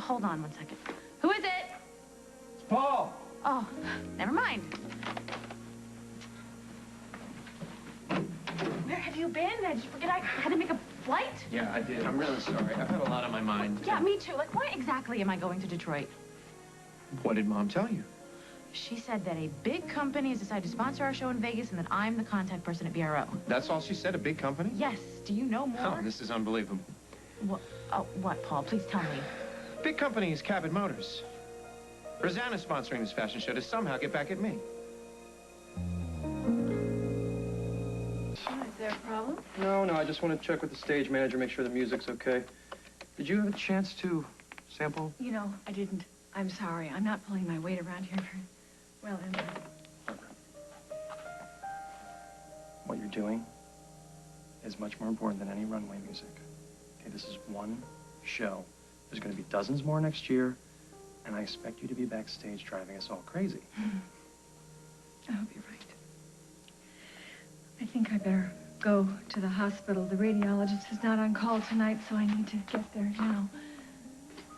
hold on 1 second. Who is it? It's Paul. Oh, never mind. Where have you been? Did you forget I had to make a flight? Yeah, I did. I'm really sorry. I've had a lot on my mind. Yeah, me too. Like, why exactly am I going to Detroit? What did Mom tell you? She said that a big company has decided to sponsor our show in Vegas and that I'm the contact person at BRO. That's all she said? A big company? Yes. Do you know more? Oh, this is unbelievable. What? Oh, what, Paul? Please tell me. Big company is Cabot Motors. Rosanna's sponsoring this fashion show to somehow get back at me. Is there a problem? No, I just want to check with the stage manager, make sure the music's okay. Did you have a chance to sample? You know, I didn't. I'm sorry. I'm not pulling my weight around here very well, anyway. What you're doing is much more important than any runway music. Okay, this is one show. There's going to be dozens more next year, and I expect you to be backstage driving us all crazy. I hope you're right. I think I better go to the hospital. The radiologist is not on call tonight, so I need to get there now.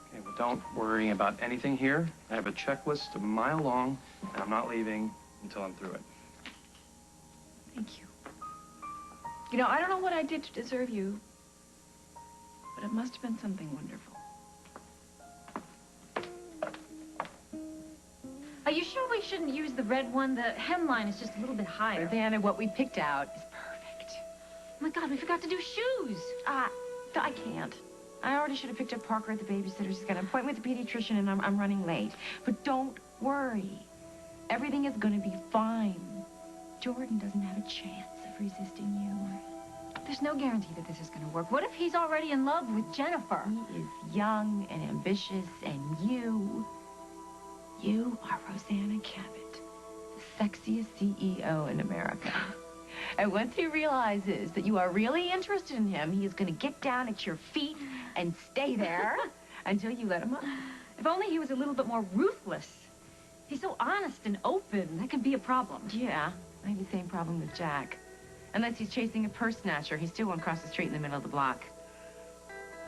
Okay, well, don't worry about anything here. I have a checklist a mile long, and I'm not leaving until I'm through it. Thank you. You know, I don't know what I did to deserve you, but it must have been something wonderful. Are you sure we shouldn't use the red one? The hemline is just a little bit higher. Rosanna, what we picked out is perfect. Oh my God, we forgot to do shoes. I can't. I already should have picked up Parker at the babysitter. She's got an appointment with the pediatrician, and I'm running late. But don't worry. Everything is going to be fine. Jordan doesn't have a chance of resisting you. There's no guarantee that this is going to work. What if he's already in love with Jennifer? He is young and ambitious, and you are Rosanna Cabot, the sexiest CEO in America. And once he realizes that you are really interested in him, he is going to get down at your feet and stay there until you let him up. If only he was a little bit more ruthless. He's so honest and open. That could be a problem. Yeah, I have the same problem with Jack. Unless he's chasing a purse snatcher, he still won't cross the street in the middle of the block.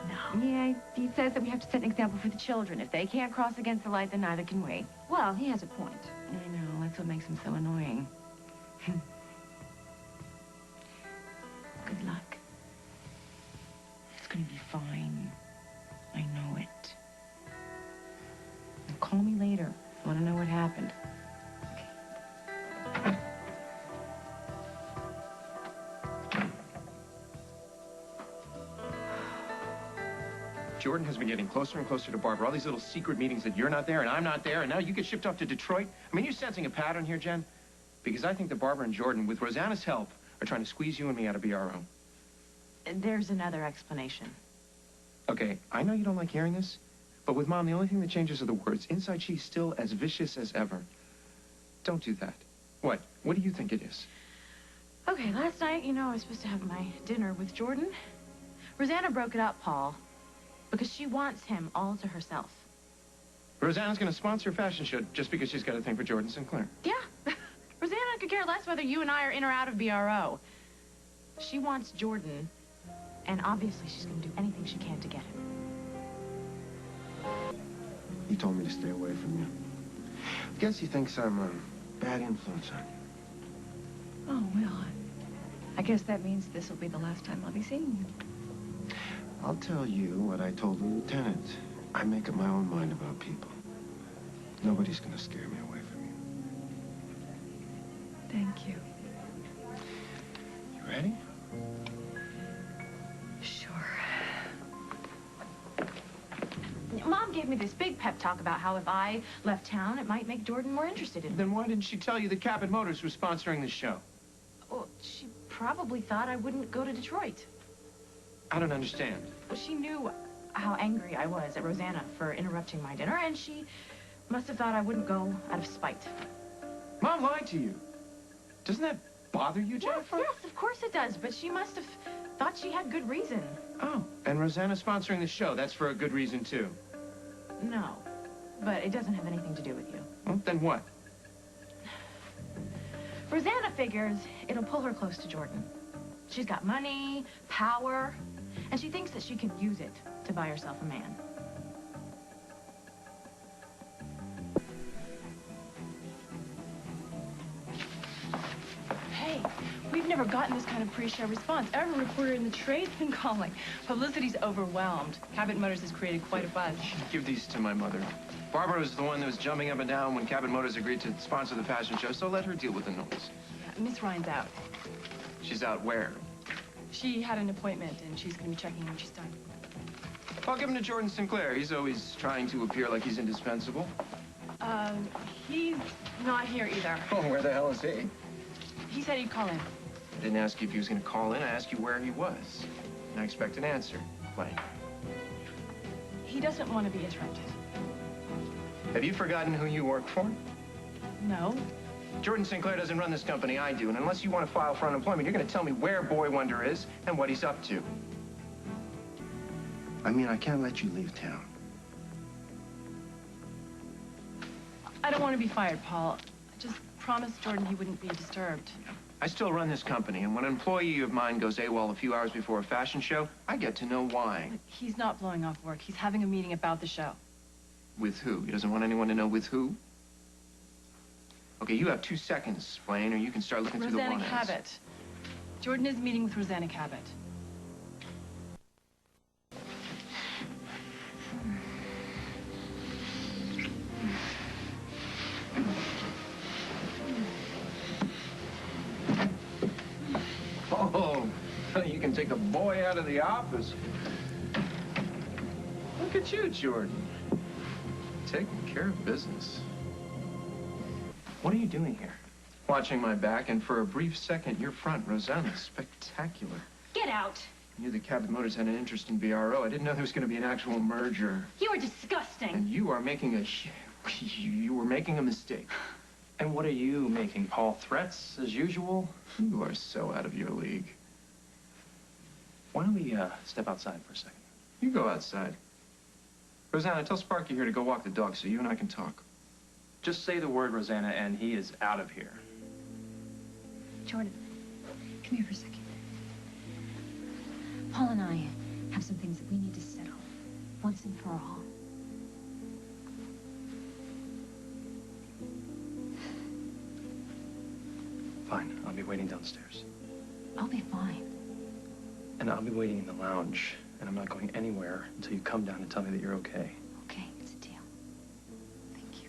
No. Yeah, he says that we have to set an example for the children. If they can't cross against the light, then neither can we. Well, he has a point. I know, that's what makes him so annoying. Good luck. It's gonna be fine. I know it. And call me later. I want to know what happened. Jordan has been getting closer and closer to Barbara. All these little secret meetings that you're not there and I'm not there, and now you get shipped off to Detroit. I mean, you're sensing a pattern here, Jen? Because I think that Barbara and Jordan, with Rosanna's help, are trying to squeeze you and me out of BRO. There's another explanation. Okay, I know you don't like hearing this, but with Mom, the only thing that changes are the words. Inside, she's still as vicious as ever. Don't do that. What? What do you think it is? Okay, last night, you know, I was supposed to have my dinner with Jordan. Rosanna broke it up, Paul, because she wants him all to herself. Rosanna's going to sponsor a fashion show just because she's got a thing for Jordan Sinclair. Yeah. Rosanna could care less whether you and I are in or out of BRO. She wants Jordan, and obviously she's going to do anything she can to get him. He told me to stay away from you. I guess he thinks I'm a bad influence on you. Oh, well, I guess that means this will be the last time I'll be seeing you. I'll tell you what I told the lieutenant. I make up my own mind about people. Nobody's gonna scare me away from you. Thank you. You ready? Sure. Mom gave me this big pep talk about how if I left town, it might make Jordan more interested in me. Then why didn't she tell you that Cabot Motors was sponsoring the show? Well, she probably thought I wouldn't go to Detroit. I don't understand. Well, she knew how angry I was at Rosanna for interrupting my dinner, and she must have thought I wouldn't go out of spite. Mom lied to you. Doesn't that bother you, Jennifer? Yes, of course it does, but she must have thought she had good reason. Oh, and Rosanna sponsoring the show, that's for a good reason, too. No, but it doesn't have anything to do with you. Well, then what? Rosanna figures it'll pull her close to Jordan. She's got money, power, and she thinks that she can use it to buy herself a man. never gotten this kind of pre-show response. Every reporter in the trade's been calling. Publicity's overwhelmed. Cabot Motors has created quite a buzz. Give these to my mother. Barbara was the one that was jumping up and down when Cabot Motors agreed to sponsor the fashion show, so let her deal with the noise. Yeah, Miss Ryan's out. She's out where? She had an appointment, and she's going to be checking in when she's done. I'll give him to Jordan Sinclair. He's always trying to appear like he's indispensable. He's not here either. Oh, where the hell is he? He said he'd call in. I didn't ask you if he was going to call in. I asked you where he was. And I expect an answer. When? He doesn't want to be interrupted. Have you forgotten who you work for? No. Jordan Sinclair doesn't run this company, I do. And unless you want to file for unemployment, you're going to tell me where Boy Wonder is and what he's up to. I mean, I can't let you leave town. I don't want to be fired, Paul. I just promised Jordan he wouldn't be disturbed. I still run this company, and when an employee of mine goes AWOL a few hours before a fashion show, I get to know why. But he's not blowing off work. He's having a meeting about the show. With who? He doesn't want anyone to know with who? Okay, you have 2 seconds to explain, or you can start looking through the wires. Rosanna Cabot. Jordan is meeting with Rosanna Cabot. Oh, you can take a boy out of the office. Look at you, Jordan. Taking care of business. What are you doing here? Watching my back, and for a brief second, your front, Rosanna Spectacular. Get out. I knew that Cabot Motors had an interest in BRO. I didn't know there was going to be an actual merger. You are disgusting. And you are making a... You were making a mistake. And what are you making, Paul? Threats, as usual? You are so out of your league. Why don't we step outside for a second? You go outside. Rosanna, tell Sparky here to go walk the dog so you and I can talk. Just say the word, Rosanna, and he is out of here. Jordan, come here for a second. Paul and I have some things that we need to settle once and for all. Fine, I'll be waiting downstairs. I'll be fine. And I'll be waiting in the lounge, and I'm not going anywhere until you come down and tell me that you're okay. Okay, it's a deal. Thank you.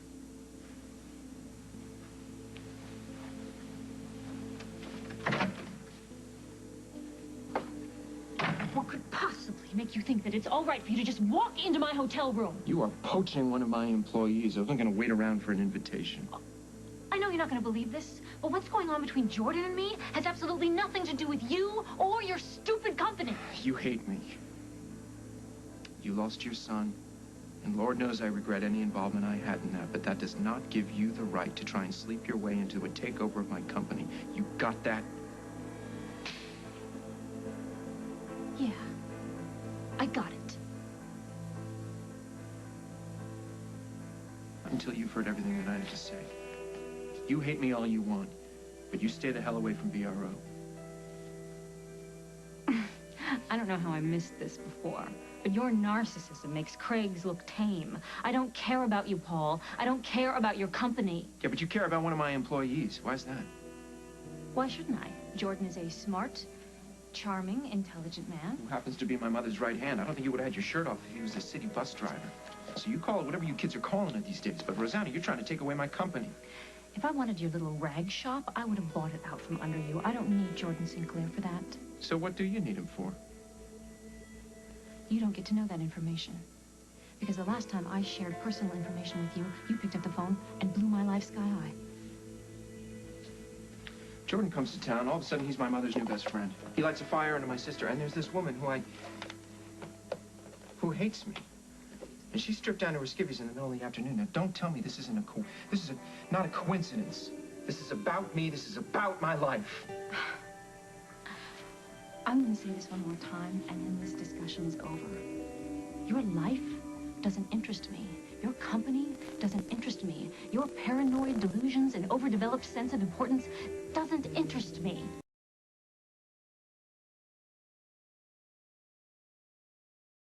What could possibly make you think that it's all right for you to just walk into my hotel room? You are poaching one of my employees. I wasn't going to wait around for an invitation. I know you're not going to believe this, but what's going on between Jordan and me has absolutely nothing to do with you or your stupid company. You hate me. You lost your son, and Lord knows I regret any involvement I had in that, but that does not give you the right to try and sleep your way into a takeover of my company. You got that? Yeah, I got it. Until you've heard everything that I have to say. You hate me all you want, but you stay the hell away from BRO. I don't know how I missed this before, but your narcissism makes Craig's look tame. I don't care about you, Paul. I don't care about your company. Yeah, but you care about one of my employees. Why's that? Why shouldn't I? Jordan is a smart, charming, intelligent man. Who happens to be my mother's right hand. I don't think you would have had your shirt off if he was a city bus driver. So you call it whatever you kids are calling it these days. But Rosanna, you're trying to take away my company. If I wanted your little rag shop, I would have bought it out from under you. I don't need Jordan Sinclair for that. So what do you need him for? You don't get to know that information. Because the last time I shared personal information with you, you picked up the phone and blew my life sky high. Jordan comes to town. All of a sudden, he's my mother's new best friend. He lights a fire under my sister. And there's this woman who hates me. And she stripped down to her skivvies in the middle of the afternoon. Now, don't tell me this isn't not a coincidence. This is about me. This is about my life. I'm going to say this one more time, and then this discussion is over. Your life doesn't interest me. Your company doesn't interest me. Your paranoid delusions and overdeveloped sense of importance doesn't interest me.